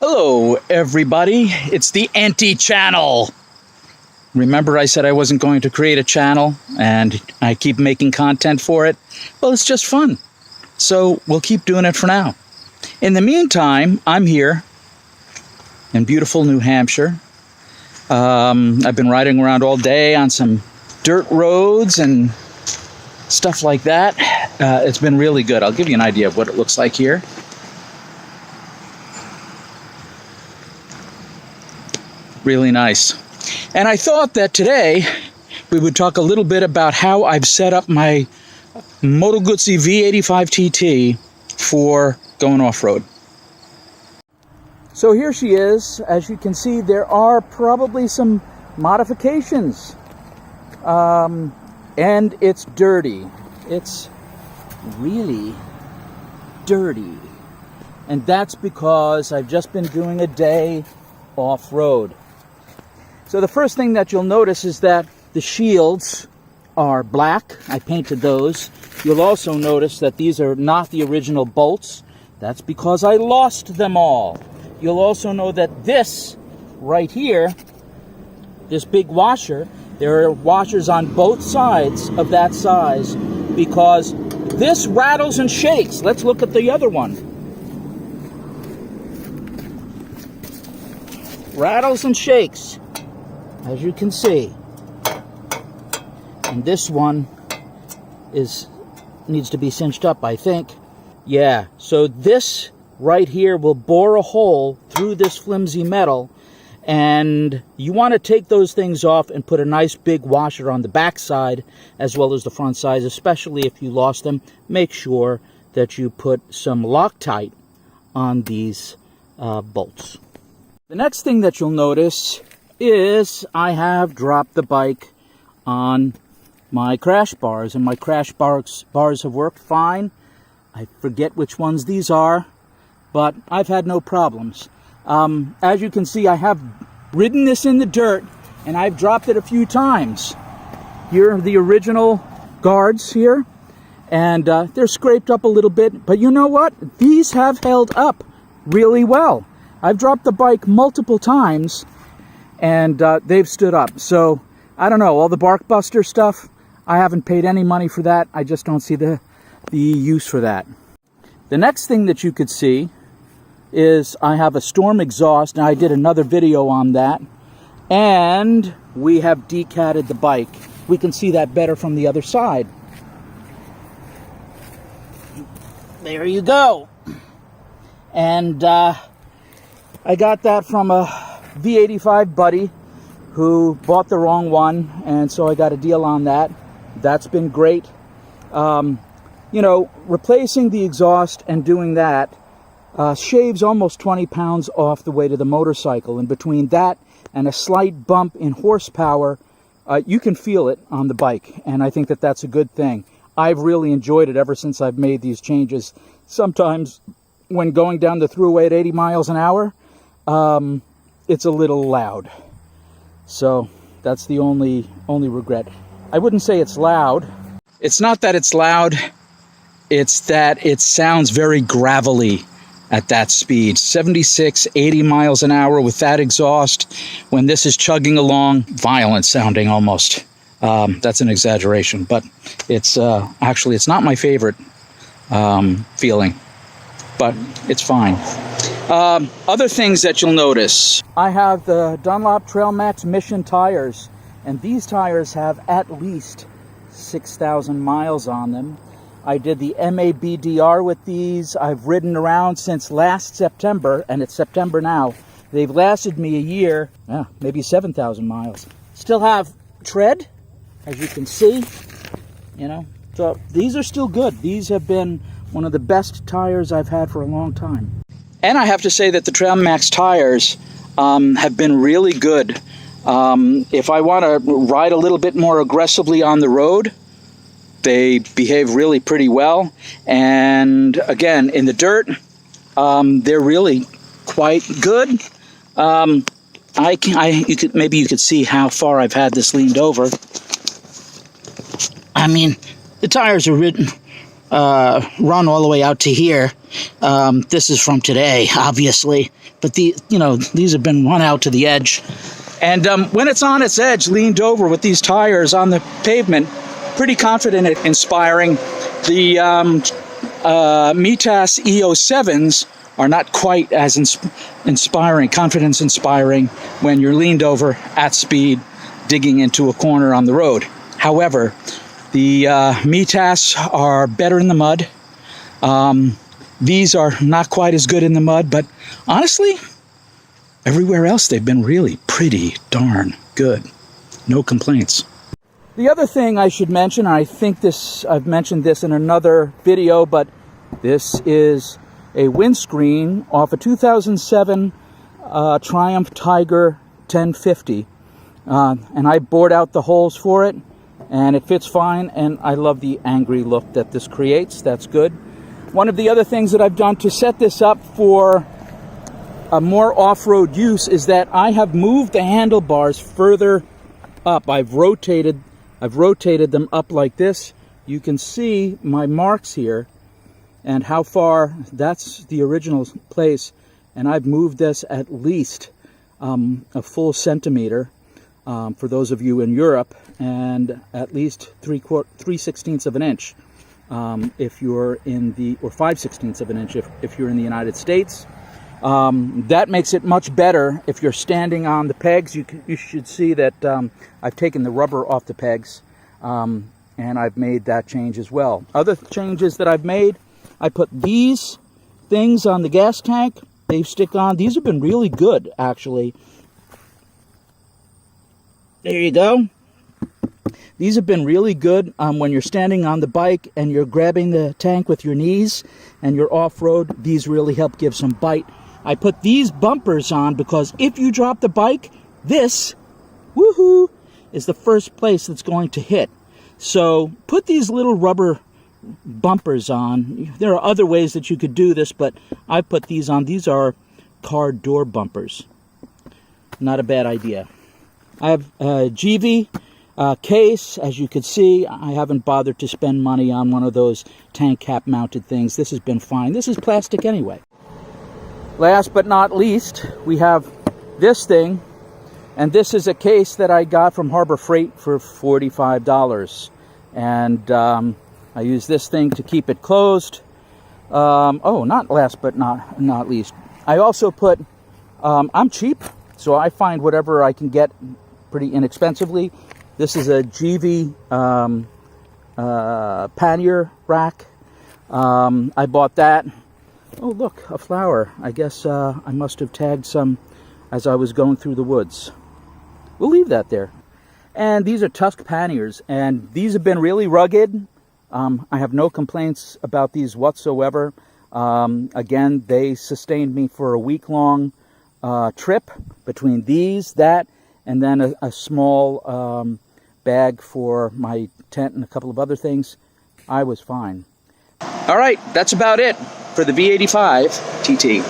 Hello, everybody. It's the anti-channel. Remember I said I wasn't going to create a channel, and I keep making content for it? Well, it's just fun. So we'll keep doing it for now. In the meantime, I'm here in beautiful New Hampshire. I've been riding around all day on some dirt roads and stuff like that. It's been really good. I'll give you an idea of what it looks like here. Really nice. And I thought that today we would talk a little bit about how I've set up my Moto Guzzi V85TT for going off-road. So here she is. As you can see, there are probably some modifications. And it's dirty. It's really dirty. And that's because I've just been doing a day off-road. So the first thing that you'll notice is that the shields are black. I painted those. You'll also notice that these are not the original bolts. That's because I lost them all. You'll also know that this right here, this big washer, there are washers on both sides of that size because this rattles and shakes. Let's look at the other one. Rattles and shakes, as you can see. And this one needs to be cinched up, I think. Yeah, so this right here will bore a hole through this flimsy metal, and you want to take those things off and put a nice big washer on the back side as well as the front side, especially if you lost them. Make sure that you put some Loctite on these bolts. The next thing that you'll notice is I have dropped the bike on my crash bars, and my crash bars have worked fine. I forget which ones these are, but I've had no problems. As you can see, I have ridden this in the dirt, and I've dropped it a few times. Here are the original guards here, and they're scraped up a little bit, but you know what? These have held up really well. I've dropped the bike multiple times, and they've stood up. So, I don't know, all the bark buster stuff, I haven't paid any money for that. I just don't see the use for that. The next thing that you could see is I have a storm exhaust, and I did another video on that. And we have decatted the bike. We can see that better from the other side. There you go. And I got that from a V85 buddy who bought the wrong one, and so I got a deal on that. That's been great. You know, replacing the exhaust and doing that shaves almost 20 pounds off the weight of the motorcycle. And between that and a slight bump in horsepower, you can feel it on the bike, and I think that that's a good thing. I've really enjoyed it ever since I've made these changes. Sometimes when going down the thruway at 80 miles an hour, it's a little loud. So that's the only regret. I wouldn't say it's loud. It's not that it's loud, it's that it sounds very gravelly at that speed. 76, 80 miles an hour with that exhaust, when this is chugging along, violent sounding almost. That's an exaggeration, but it's actually, it's not my favorite feeling, but it's fine. Other things that you'll notice. I have the Dunlop Trailmax Mission tires, and these tires have at least 6,000 miles on them. I did the MABDR with these. I've ridden around since last September, and it's September now. They've lasted me a year, maybe 7,000 miles. Still have tread, as you can see, you know. So these are still good. These have been one of the best tires I've had for a long time. And I have to say that the Trailmax tires have been really good. If I want to ride a little bit more aggressively on the road, they behave really pretty well. And again, in the dirt, they're really quite good. Maybe you could see how far I've had this leaned over. I mean, the tires are ridden run all the way out to here. This is from today, obviously, but these have been run out to the edge. And when it's on its edge, leaned over with these tires on the pavement, pretty confident at inspiring. The Mitas EO7s are not quite as inspiring, confidence inspiring, when you're leaned over at speed, digging into a corner on the road. However, the Mitas are better in the mud. These are not quite as good in the mud, but honestly, everywhere else they've been really pretty darn good. No complaints. The other thing I should mention, I think I've mentioned this in another video, but this is a windscreen off a 2007 Triumph Tiger 1050. And I bored out the holes for it, and it fits fine, and I love the angry look that this creates. That's good. One of the other things that I've done to set this up for a more off-road use is that I have moved the handlebars further up. I've rotated them up like this. You can see my marks here and how far that's the original place, and I've moved this at least a full centimeter for those of you in Europe, and at least 3/16 of an inch if you're in the, or 5/16 of an inch if you're in the United States. That makes it much better if you're standing on the pegs. You should see that I've taken the rubber off the pegs, and I've made that change as well. Other changes that I've made, I put these things on the gas tank. They stick on. These have been really good, actually. There you go. These have been really good when you're standing on the bike and you're grabbing the tank with your knees and you're off-road. These really help give some bite. I put these bumpers on because if you drop the bike, this, woohoo, is the first place that's going to hit. So put these little rubber bumpers on. There are other ways that you could do this, but I put these on. These are car door bumpers. Not a bad idea. I have a GV case. As you can see, I haven't bothered to spend money on one of those tank cap mounted things. This has been fine. This is plastic anyway. Last but not least, we have this thing, and this is a case that I got from Harbor Freight for $45. And I use this thing to keep it closed. Oh, not last but not least, I also put, I'm cheap, so I find whatever I can get pretty inexpensively. This is a GV pannier rack. I bought that. Oh, look, a flower. I guess I must have tagged some as I was going through the woods. We'll leave that there. And these are Tusk panniers, and these have been really rugged. I have no complaints about these whatsoever. Again, they sustained me for a week-long trip between these, that, and then a small bag for my tent and a couple of other things. I was fine. All right, that's about it for the V85TT.